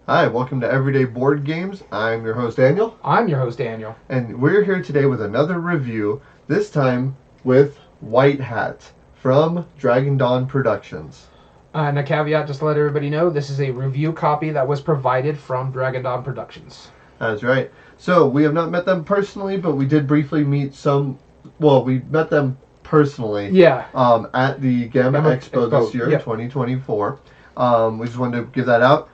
Hi, welcome to Everyday Board Games. I'm your host, Daniel. I'm your host, Daniel. And we're here today with another review, this time with White Hat from Dragon Dawn Productions. And a caveat, just to let everybody know, this is a review copy that was provided from Dragon Dawn Productions. That's right. So, we have not met them personally, but we did briefly meet we met them personally at the Gamma Expo this year, 2024. We just wanted to give that out.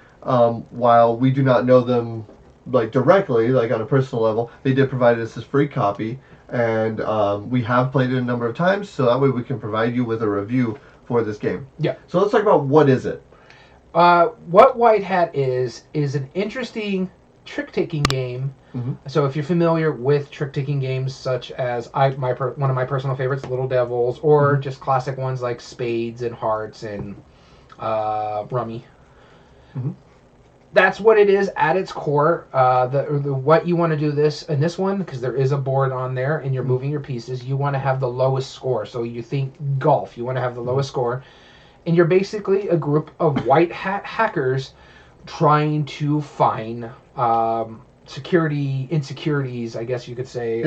While we do not know them directly, on a personal level, they did provide us this free copy, and we have played it a number of times, so that way we can provide you with a review for this game. Yeah. So let's talk about what is it. What White Hat is an interesting trick-taking game. Mm-hmm. So if you're familiar with trick-taking games such as one of my personal favorites, Little Devils, or just classic ones like Spades and Hearts and Rummy. Mm-hmm. That's what it is at its core. What you want to do in this one, because there is a board on there and you're moving your pieces, you want to have the lowest score. So you think golf, you want to have the lowest score. And you're basically a group of white hat hackers trying to find security insecurities, I guess you could say,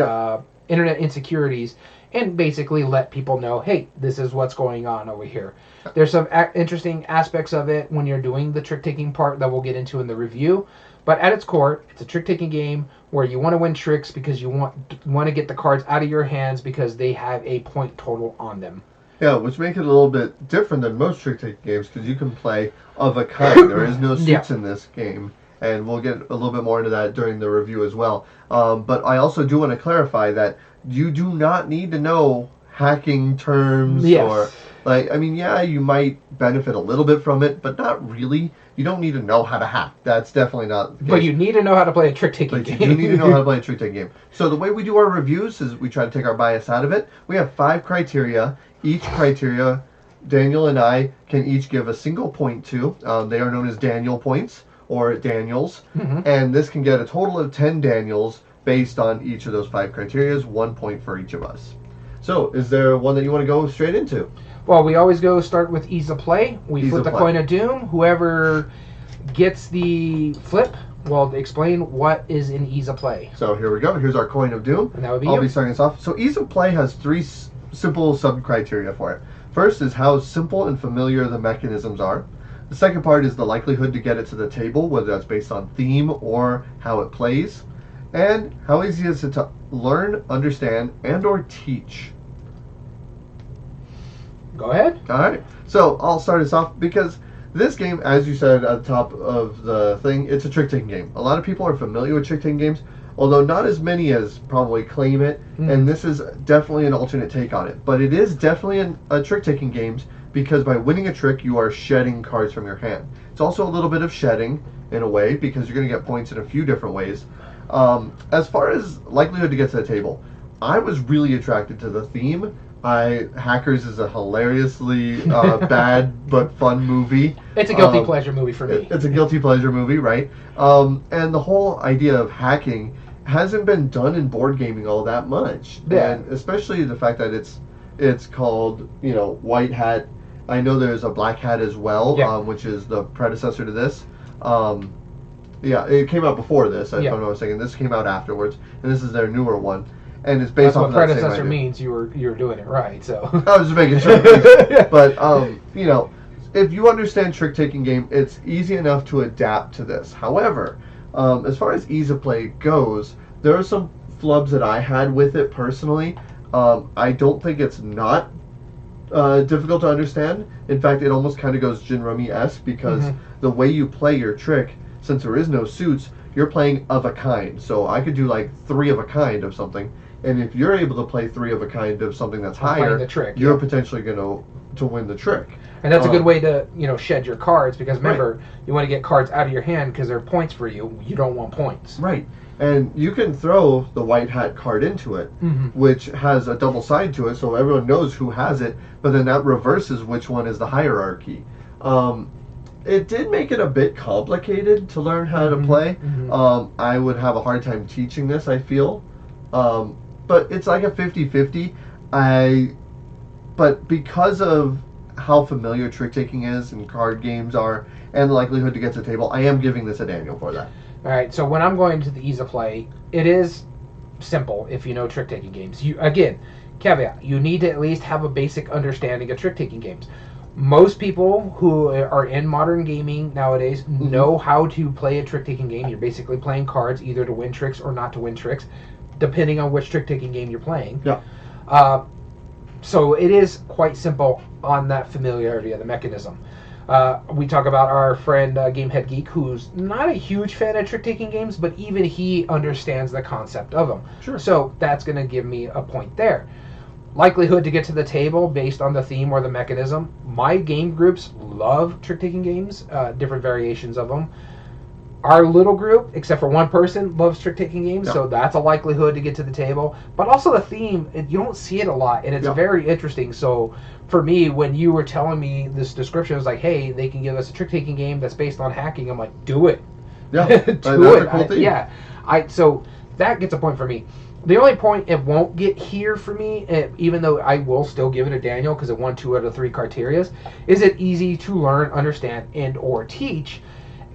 internet insecurities, and basically let people know, hey, this is what's going on over here. There's some interesting aspects of it when you're doing the trick-taking part that we'll get into in the review. But at its core, it's a trick-taking game where you want to win tricks because you want to get the cards out of your hands because they have a point total on them. Yeah, which makes it a little bit different than most trick-taking games because you can play of a kind. There is no suits in this game, and we'll get a little bit more into that during the review as well. But I also do want to clarify that you do not need to know hacking terms or... you might benefit a little bit from it, but not really. You don't need to know how to hack. That's definitely not the case. But you need to know how to play a trick-taking game. You do need to know how to play a trick-taking game. So the way we do our reviews is we try to take our bias out of it. We have 5 criteria. Each criteria, Daniel and I can each give a single point to. They are known as Daniel points, or Daniels. Mm-hmm. And this can get a total of 10 Daniels based on each of those 5 criteria, 1 point for each of us. So is there one that you want to go straight into? Well, we always start with ease of play. We flip the coin of doom. Whoever gets the flip will explain what is in ease of play. So here we go. Here's our coin of doom. And that would be I'll be starting us off. So ease of play has 3 simple sub-criteria for it. First is how simple and familiar the mechanisms are. The second part is the likelihood to get it to the table, whether that's based on theme or how it plays. And how easy is it to learn, understand, and or teach. Go ahead. All right. So I'll start us off because this game, as you said at the top of the thing, it's a trick-taking game. A lot of people are familiar with trick-taking games, although not as many as probably claim it. And this is definitely an alternate take on it. But it is definitely a trick-taking game because by winning a trick, you are shedding cards from your hand. It's also a little bit of shedding in a way because you're going to get points in a few different ways. As far as likelihood to get to the table, I was really attracted to the theme. Hackers is a hilariously bad but fun movie. It's a guilty pleasure movie for me. It's a guilty pleasure movie, right? And the whole idea of hacking hasn't been done in board gaming all that much. Yeah. And especially the fact that it's called, White Hat. I know there's a Black Hat as well, which is the predecessor to this. It came out before this, if I'm not mistaken. This came out afterwards, and this is their newer one. And it's based off of that same idea. That's what predecessor means. You're doing it right. So I was just making sure. But if you understand trick-taking game, it's easy enough to adapt to this. However, as far as ease of play goes, there are some flubs that I had with it personally. I don't think it's not difficult to understand. In fact, it almost kind of goes Gin Rummy-esque because the way you play your trick, since there is no suits, you're playing of a kind. So I could do 3 of a kind of something. And if you're able to play 3 of a kind of something that's higher, the trick, you're potentially going to win the trick. And that's a good way to shed your cards because remember, you want to get cards out of your hand because they're points for you. You don't want points. Right. And you can throw the white hat card into it, which has a double side to it, so everyone knows who has it. But then that reverses which one is the hierarchy. It did make it a bit complicated to learn how to play. I would have a hard time teaching this, I feel. But it's like a 50-50. But because of how familiar trick taking is and card games are, and the likelihood to get to the table, I am giving this a Daniel for that. All right, so when I'm going to the ease of play, it is simple if you know trick taking games. You again, caveat: you need to at least have a basic understanding of trick taking games. Most people who are in modern gaming nowadays know how to play a trick taking game. You're basically playing cards either to win tricks or not to win tricks, depending on which trick taking game you're playing. Yeah. So it is quite simple on that familiarity of the mechanism. We talk about our friend Gamehead Geek, who's not a huge fan of trick-taking games, but even he understands the concept of them. Sure. So that's going to give me a point there. Likelihood to get to the table based on the theme or the mechanism. My game groups love trick-taking games, different variations of them. Our little group, except for one person, loves trick-taking games, so that's a likelihood to get to the table. But also the theme, you don't see it a lot, and it's very interesting. So for me, when you were telling me this description, it was like, hey, they can give us a trick-taking game that's based on hacking. I'm like, do it. Yeah, do that's it. a cool theme. So that gets a point for me. The only point it won't get here for me, even though I will still give it a Daniel because it won 2 out of 3 criterias, is it easy to learn, understand, and or teach?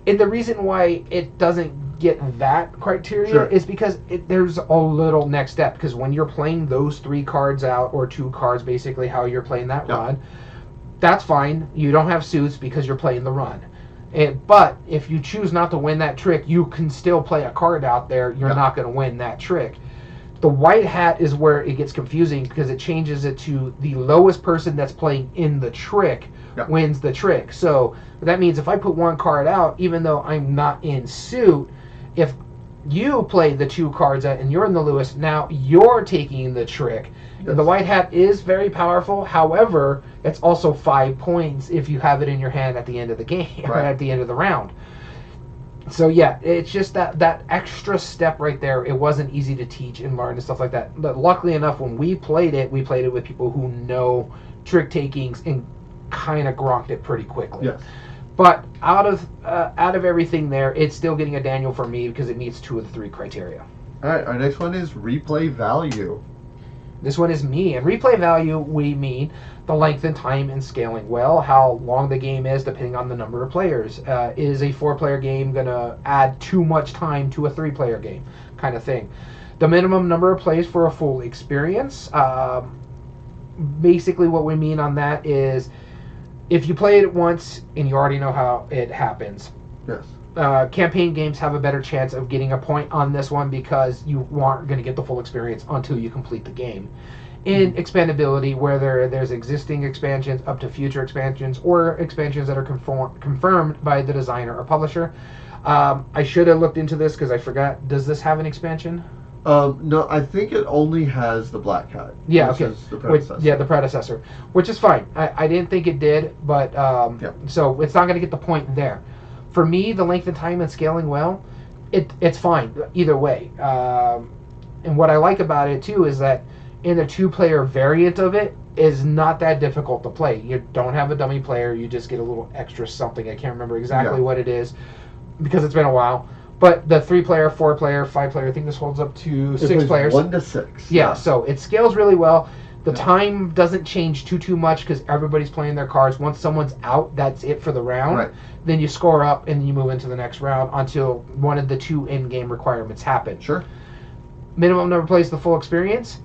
And the reason why it doesn't get that criteria is because there's a little next step. Because when you're playing those 3 cards out, or 2 cards, basically how you're playing that run, that's fine. You don't have suits because you're playing the run. But if you choose not to win that trick, you can still play a card out there. You're not going to win that trick. The white hat is where it gets confusing because it changes it to the lowest person that's playing in the trick wins the trick. So that means if I put 1 card out, even though I'm not in suit, if you play the 2 cards out and you're in the lowest, now you're taking the trick. Yes. The white hat is very powerful. However, it's also 5 points if you have it in your hand at the end of the game, or at the end of the round. So yeah, it's just that extra step right there. It wasn't easy to teach and learn and stuff like that. But luckily enough, when we played it with people who know trick takings and kind of grokked it pretty quickly. Yes. But out of everything there, it's still getting a Daniel for me because it meets 2 of the 3 criteria. All right, our next one is replay value. This one is me. And replay value, we mean the length and time and scaling well, how long the game is depending on the number of players. Is a 4-player game going to add too much time to a 3-player game kind of thing? The minimum number of plays for a full experience. Basically what we mean on that is if you play it once and you already know how it happens. Yes. Campaign games have a better chance of getting a point on this one because you aren't going to get the full experience until you complete the game. In expandability, where there's existing expansions up to future expansions or expansions that are confirmed by the designer or publisher. I should have looked into this because I forgot. Does this have an expansion? No, I think it only has the Black Hat. Yeah, which okay. is the predecessor. The predecessor, which is fine. I didn't think it did, but so it's not going to get the point there. For me, the length and time and scaling well, it's fine either way. And what I like about it too is that in the 2-player variant of it is not that difficult to play. You don't have a dummy player. You just get a little extra something. I can't remember exactly what it is because it's been a while. But the 3-player, 4-player, 5-player, I think this holds up to 6 players. 1 to 6. Yeah, so it scales really well. The time doesn't change too much because everybody's playing their cards. Once someone's out, that's it for the round. Right. Then you score up and you move into the next round until one of the 2 in-game requirements happen. Sure. Minimum number of plays, the full experience.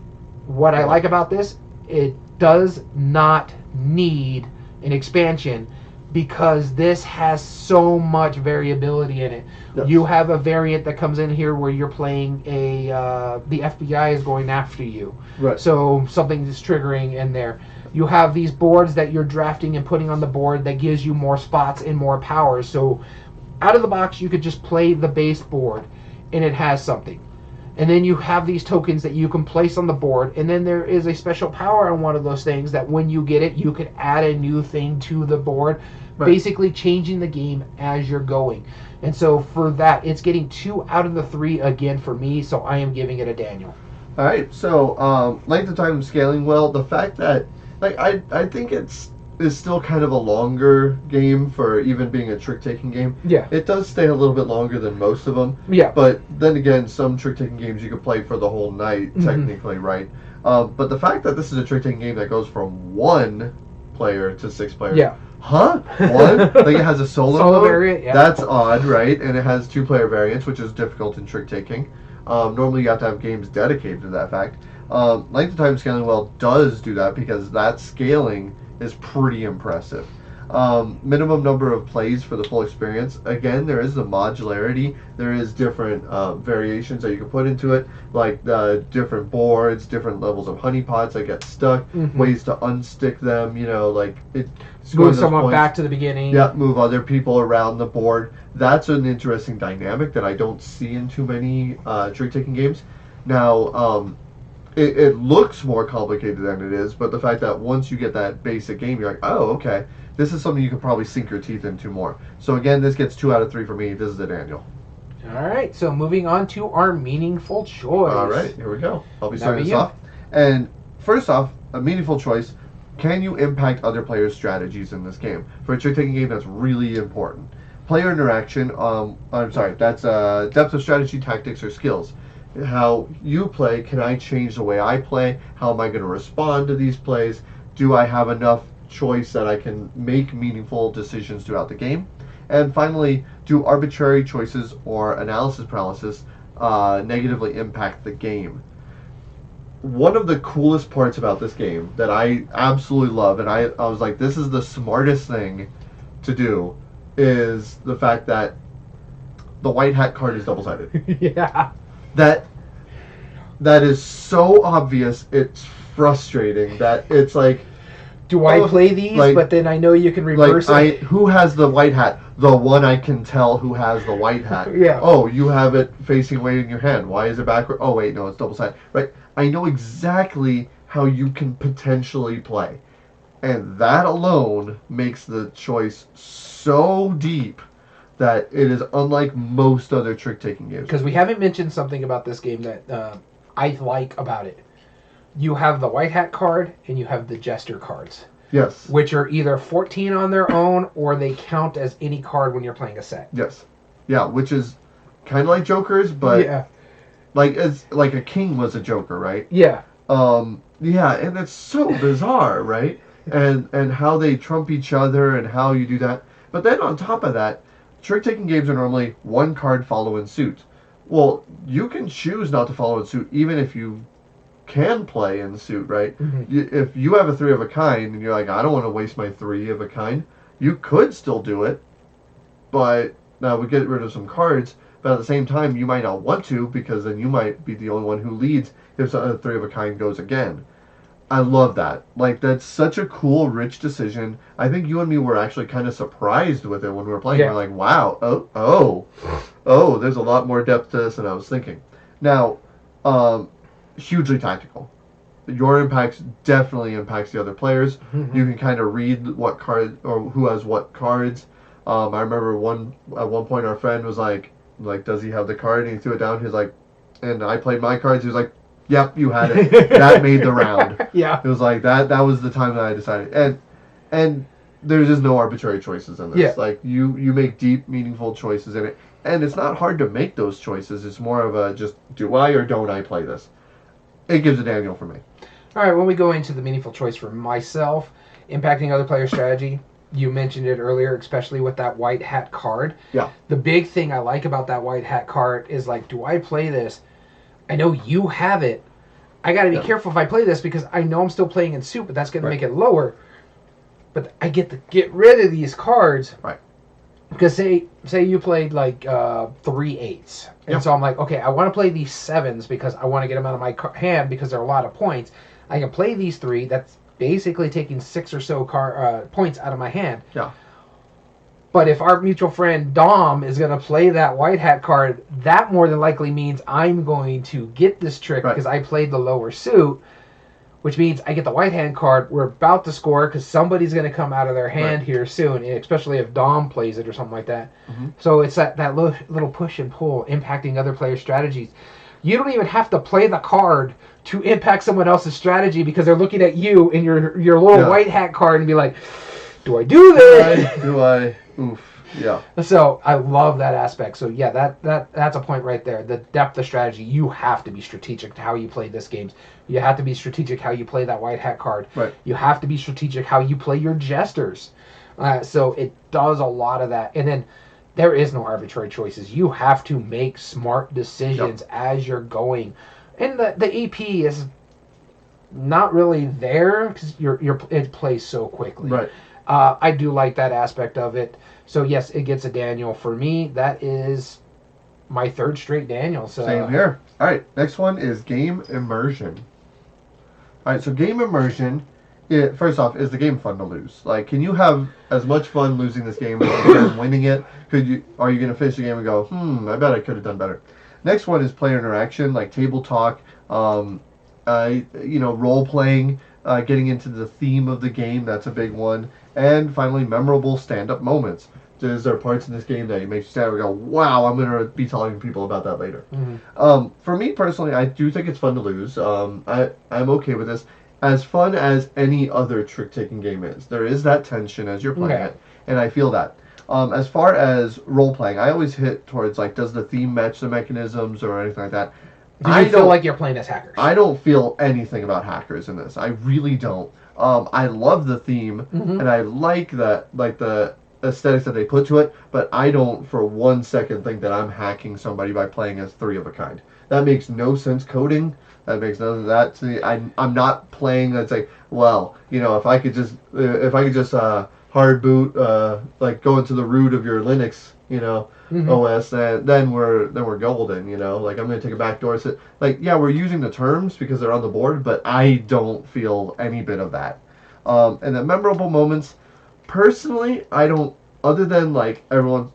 What I like about this, it does not need an expansion because this has so much variability in it. Yes. You have a variant that comes in here where you're playing the FBI is going after you. Right. So something is triggering in there. You have these boards that you're drafting and putting on the board that gives you more spots and more powers. So out of the box, you could just play the base board and it has something. And then you have these tokens that you can place on the board. And then there is a special power on one of those things that when you get it, you could add a new thing to the board, basically changing the game as you're going. And so for that, it's getting 2 out of the 3 again for me. So I am giving it a Daniel. All right. So length of time scaling well. The fact that I think it's still kind of a longer game for even being a trick-taking game. Yeah. It does stay a little bit longer than most of them. Yeah. But then again, some trick-taking games you could play for the whole night, technically, right? But the fact that this is a trick-taking game that goes from 1 player to 6 player. Yeah. Huh? One? Like it has a solo mode? variant, yeah. That's odd, right? And it has 2-player variants, which is difficult in trick taking. Normally you have to have games dedicated to that fact. Length of time scaling well does do that because that scaling is pretty impressive. Minimum number of plays for the full experience. Again, there is the modularity. There is different variations that you can put into it, like different boards, different levels of honeypots that get stuck, ways to unstick them. You know, like move someone back to the beginning. Yeah, move other people around the board. That's an interesting dynamic that I don't see in too many trick-taking games. Now, it looks more complicated than it is, but the fact that once you get that basic game, you're like, oh, okay. This is something you could probably sink your teeth into more. So again, this gets 2 out of 3 for me. This is a Daniel. All right, so moving on to our meaningful choice. All right, here we go. I'll be starting this off. And first off, a meaningful choice. Can you impact other players' strategies in this game? For a trick-taking game, that's really important. Player interaction, that's depth of strategy, tactics, or skills. How you play, can I change the way I play? How am I going to respond to these plays? Do I have enough choice that I can make meaningful decisions throughout the game? And finally, do arbitrary choices or analysis paralysis negatively impact the game? One of the coolest parts about this game that I absolutely love, and I was like, this is the smartest thing to do, is the fact that the white hat card is double-sided. Yeah. That is so obvious, it's frustrating that it's like, do I play these? Like, but then I know you can reverse it. Who has the white hat? The one I can tell who has the white hat. Yeah. Oh, you have it facing away in your hand. Why is it backward? Oh, wait, no, it's double-sided. Right? I know exactly how you can potentially play. And that alone makes the choice so deep that it is unlike most other trick-taking games. Because we haven't mentioned something about this game that I like about it. You have the white hat card and you have the jester cards. Yes. Which are either 14 on their own or they count as any card when you're playing a set. Yes. Yeah, which is kind of like jokers, but yeah. like a king was a joker, right? Yeah. Yeah, and it's so bizarre, right? And how they trump each other and how you do that. But then on top of that, trick-taking games are normally one card follow in suit. Well, you can choose not to follow in suit even if you can play in suit, right? Mm-hmm. If you have a 3 of a kind and you're like, I don't want to waste my 3 of a kind, you could still do it, but now we get rid of some cards, but at the same time, you might not want to because then you might be the only one who leads if a 3 of a kind goes again. I love that. Like, that's such a cool, rich decision. I think you and me were actually kind of surprised with it when we were playing. Yeah. We're like, wow, oh, there's a lot more depth to this than I was thinking. Now, hugely tactical. Your impacts definitely impacts the other players. Mm-hmm. You can kind of read what card or who has what cards. I remember at one point our friend was like, does he have the card? And he threw it down. He's like, and I played my cards. He was like, yep, you had it. That made the round. Yeah. It was like that was the time that I decided. And there's just no arbitrary choices in this. Yeah. Like you make deep, meaningful choices in it. And it's not hard to make those choices. It's more of a just, do I or don't I play this? It gives a Daniel for me. All right, when we go into the meaningful choice for myself, impacting other players' strategy, you mentioned it earlier, especially with that white hat card. Yeah. The big thing I like about that white hat card is like, do I play this? I know you have it. I got to be careful if I play this because I know I'm still playing in suit, but that's going to make it lower. But I get to get rid of these cards. Right. Because say you played like 3 8s. And so I'm like, okay, I want to play these 7s because I want to get them out of my hand because they're a lot of points. I can play these 3. That's basically taking 6 or so points out of my hand. Yeah. But if our mutual friend Dom is going to play that white hat card, that more than likely means I'm going to get this trick because I played the lower suit, which means I get the white hand card. We're about to score because somebody's going to come out of their hand here soon, especially if Dom plays it or something like that. Mm-hmm. So it's that little push and pull impacting other players' strategies. You don't even have to play the card to impact someone else's strategy because they're looking at you and your little white hat card and be like, do I do this? Do I? Oof. Yeah. So I love that aspect. So yeah, that's a point right there. The depth of strategy. You have to be strategic to how you play this game. You have to be strategic how you play that white hat card. Right. You have to be strategic how you play your jesters. So it does a lot of that. And then there is no arbitrary choices. You have to make smart decisions as you're going. And the AP is not really there because it plays so quickly. Right. I do like that aspect of it. So yes, it gets a Daniel for me. That is my third straight Daniel. So same here. All right, next one is game immersion. All right, so game immersion. First off, is the game fun to lose? Like, can you have as much fun losing this game as you can winning it? Are you going to finish the game and go, I bet I could have done better? Next one is player interaction, like table talk, role playing, getting into the theme of the game. That's a big one. And finally, memorable stand-up moments. Is there parts in this game that make you stand up and go, wow, I'm going to be telling people about that later. Mm-hmm. For me personally, I do think it's fun to lose. I'm okay with this. As fun as any other trick-taking game is. There is that tension as you're playing it, and I feel that. As far as role-playing, I always hit towards, like, does the theme match the mechanisms or anything like that? Do you feel like you're playing as hackers? I don't feel anything about hackers in this. I really don't. I love the theme, and I like that, like the aesthetics that they put to it, but I don't for 1 second think that I'm hacking somebody by playing as three of a kind. That makes no sense coding. That makes none of that to me. I'm not playing that's like, well, if I could just hard boot, like go into the root of your Linux, OS, then we're golden, like I'm gonna take a backdoor. So, like, yeah, we're using the terms because they're on the board, but I don't feel any bit of that. And the memorable moments, personally, I don't. Other than like everyone.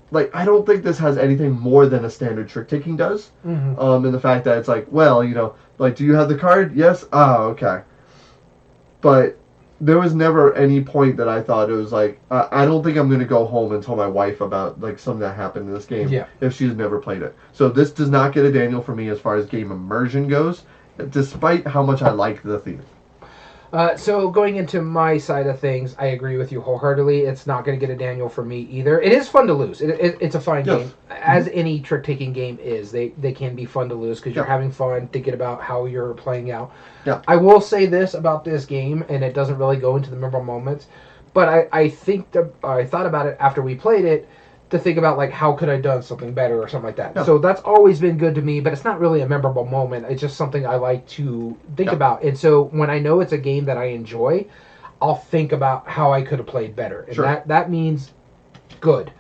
Like, I don't think this has anything more than a standard trick-taking does. And the fact that it's like, well, like, do you have the card? Yes? Okay. But there was never any point that I thought it was like, I don't think I'm going to go home and tell my wife about, like, something that happened in this game if she's never played it. So this does not get a Daniel for me as far as game immersion goes, despite how much I like the theme. So going into my side of things, I agree with you wholeheartedly. It's not going to get a Daniel for me either. It is fun to lose. It's a fine game, as any trick-taking game is. They can be fun to lose because you're having fun thinking about how you're playing out. Yeah. I will say this about this game, and it doesn't really go into the memorable moments, but I think I thought about it after we played it, to think about, like, how could I have done something better or something like that. Yeah. So that's always been good to me, but it's not really a memorable moment. It's just something I like to think about. And so when I know it's a game that I enjoy, I'll think about how I could have played better. And that means good.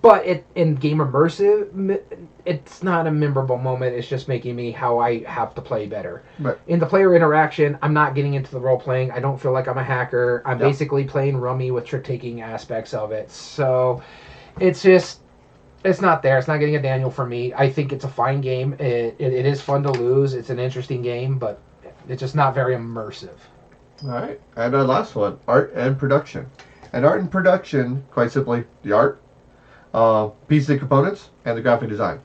But in game immersive, it's not a memorable moment. It's just making me how I have to play better. Right. In the player interaction, I'm not getting into the role playing. I don't feel like I'm a hacker. I'm basically playing rummy with trick-taking aspects of it. So it's not there. It's not getting a Daniel for me. I think it's a fine game. It is fun to lose. It's an interesting game, but it's just not very immersive. All right. And our last one, art and production. And art and production, quite simply, the art, pieces and components, and the graphic design.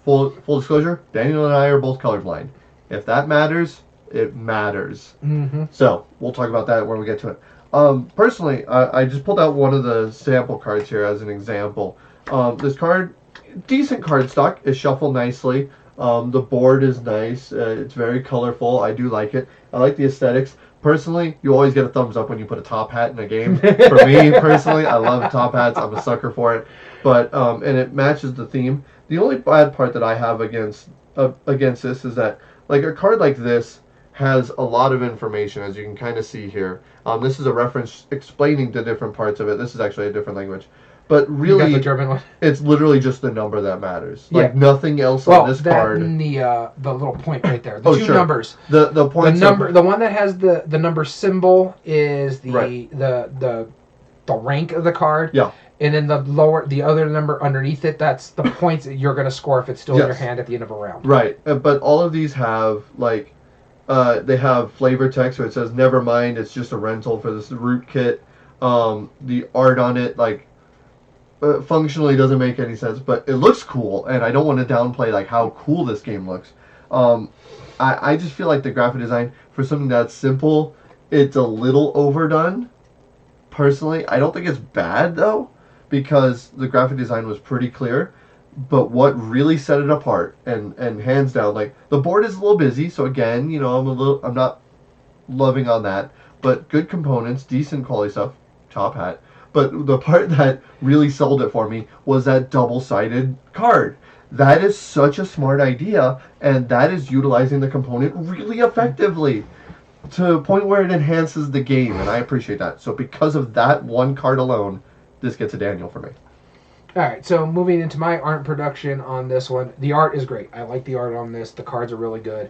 Full disclosure, Daniel and I are both colorblind. If that matters, it matters. So we'll talk about that when we get to it. Personally, I just pulled out one of the sample cards here as an example. This card, decent card stock, is shuffled nicely. The board is nice. It's very colorful. I do like it. I like the aesthetics. Personally, you always get a thumbs up when you put a top hat in a game. For me, personally, I love top hats. I'm a sucker for it. But and it matches the theme. The only bad part that I have against this is that, like, a card like this has a lot of information, as you can kind of see here. This is a reference explaining the different parts of it. This is actually a different language. But really, you got the German one? It's literally just the number that matters. Like, nothing else on this card. And the little point right there. The two numbers. The points. The one that has the number symbol is the rank of the card. Yeah. And then the other number underneath it, that's the points that you're going to score if it's still in your hand at the end of a round. Right. But all of these have, like, they have flavor text where it says, never mind, it's just a rental for this root kit. The art on it, like, functionally doesn't make any sense, but it looks cool, and I don't want to downplay, like, how cool this game looks. I just feel like the graphic design, for something that's simple, it's a little overdone. personally, I don't think it's bad though, because the graphic design was pretty clear. But what really set it apart, and hands down, like the board is a little busy, so again, I'm not loving on that, but good components, decent quality stuff, top hat. But the part that really sold it for me was that double-sided card. That is such a smart idea, and that is utilizing the component really effectively to a point where it enhances the game, and I appreciate that. So because of that one card alone, this gets a Daniel for me. All right, so moving into my art production on this one, the art is great. I like the art on this. The cards are really good.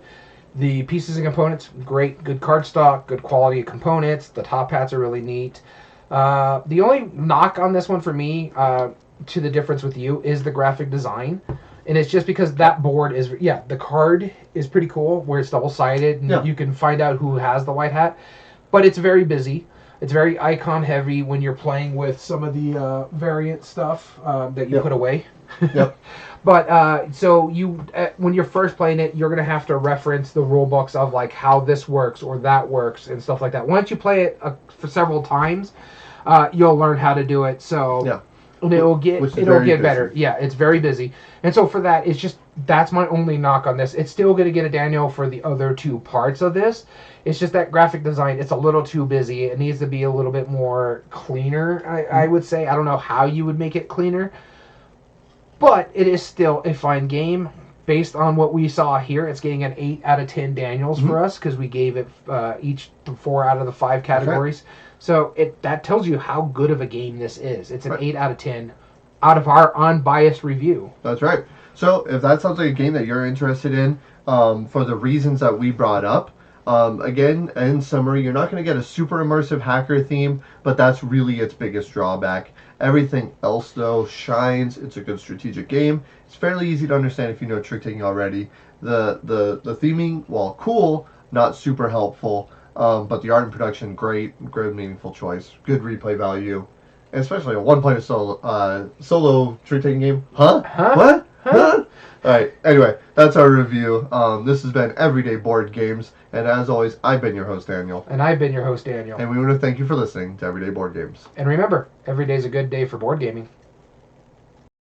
The pieces and components, great. Good card stock, good quality of components. The top hats are really neat. The only knock on this one for me, to the difference with you, is the graphic design. And it's just because that board is, the card is pretty cool, where it's double-sided, and you can find out who has the white hat. But it's very busy. It's very icon heavy when you're playing with some of the variant stuff that you put away. Yep. But so you, when you're first playing it, you're gonna have to reference the rule books of like how this works or that works and stuff like that. Once you play it for several times, you'll learn how to do it. So and it'll get better. Yeah, it's very busy, and so for that, that's my only knock on this. It's still gonna get a Daniel for the other two parts of this. It's just that graphic design, it's a little too busy. It needs to be a little bit more cleaner, I would say. I don't know how you would make it cleaner. But it is still a fine game. Based on what we saw here, it's getting an 8 out of 10 Daniels for us, because we gave it each 4 out of the 5 categories. Okay. So that tells you how good of a game this is. It's an 8 out of 10 out of our unbiased review. That's right. So if that sounds like a game that you're interested in, for the reasons that we brought up, again, in summary, you're not going to get a super immersive hacker theme, but that's really its biggest drawback. Everything else, though, shines. It's a good strategic game. It's fairly easy to understand if you know trick taking already. The theming, while cool, not super helpful, but the art and production, great, meaningful choice, good replay value, and especially a one-player solo trick taking game. Huh? What? Huh? Alright, anyway, that's our review. This has been Everyday Board Games, and as always, I've been your host, Daniel. And I've been your host, Daniel. And we want to thank you for listening to Everyday Board Games. And remember, every day is a good day for board gaming.